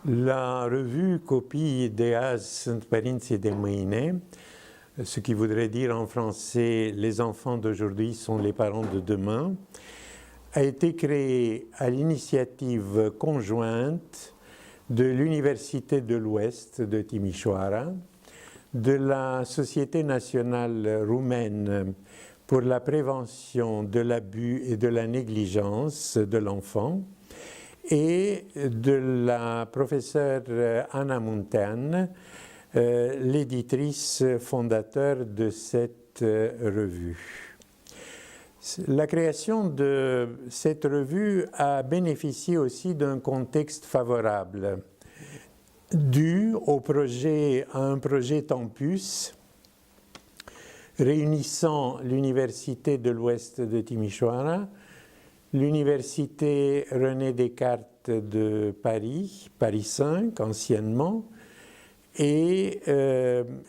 La revue copie de azi sunt părinții de mâine, ce qui voudrait dire en français « Les enfants d'aujourd'hui sont les parents de demain », a été créée à l'initiative conjointe de l'Université de l'Ouest de Timișoara, de la Société nationale roumaine pour la prévention de l'abus et de la négligence de l'enfant et de la professeure Ana Muntean, l'éditrice fondateur de cette revue. La création de cette revue a bénéficié aussi d'un contexte favorable, dû à un projet Tempus réunissant l'Université de l'Ouest de Timișoara, l'Université René Descartes de Paris, Paris 5 anciennement, et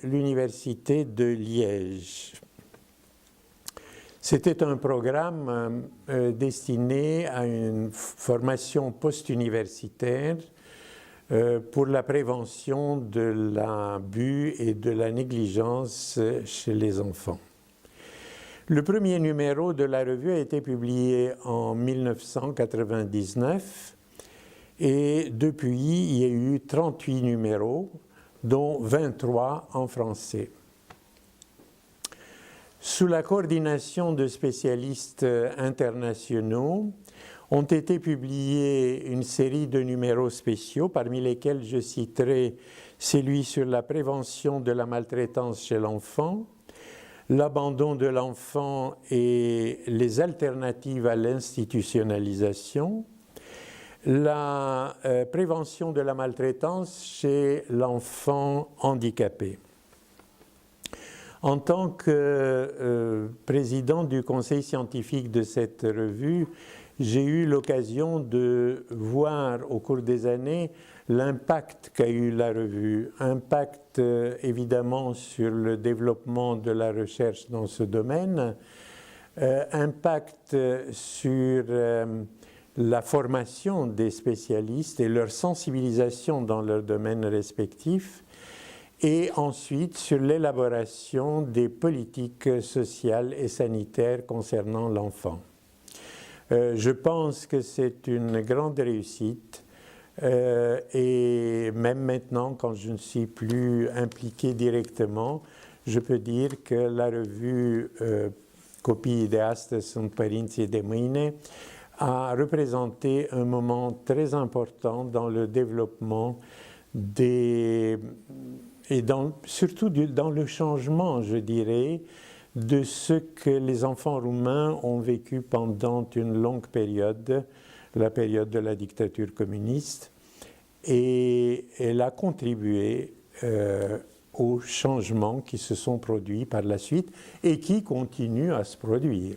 l'Université de Liège. C'était un programme destiné à une formation post-universitaire pour la prévention de l'abus et de la négligence chez les enfants. Le premier numéro de la revue a été publié en 1999 et depuis il y a eu 38 numéros, dont 23 en français. Sous la coordination de spécialistes internationaux, ont été publiés une série de numéros spéciaux, parmi lesquels je citerai celui sur la prévention de la maltraitance chez l'enfant, l'abandon de l'enfant et les alternatives à l'institutionnalisation, la prévention de la maltraitance chez l'enfant handicapé. En tant que président du conseil scientifique de cette revue, j'ai eu l'occasion de voir au cours des années l'impact qu'a eu la revue, impact évidemment sur le développement de la recherche dans ce domaine, impact sur la formation des spécialistes et leur sensibilisation dans leurs domaines respectifs, et ensuite sur l'élaboration des politiques sociales et sanitaires concernant l'enfant. Je pense que c'est une grande réussite et même maintenant, quand je ne suis plus impliqué directement, je peux dire que la revue Copiii de astăzi sunt părinții de mâine a représenté un moment très important dans le développement surtout dans le changement, je dirais, de ce que les enfants roumains ont vécu pendant une longue période, la période de la dictature communiste, et elle a contribué aux changements qui se sont produits par la suite et qui continuent à se produire.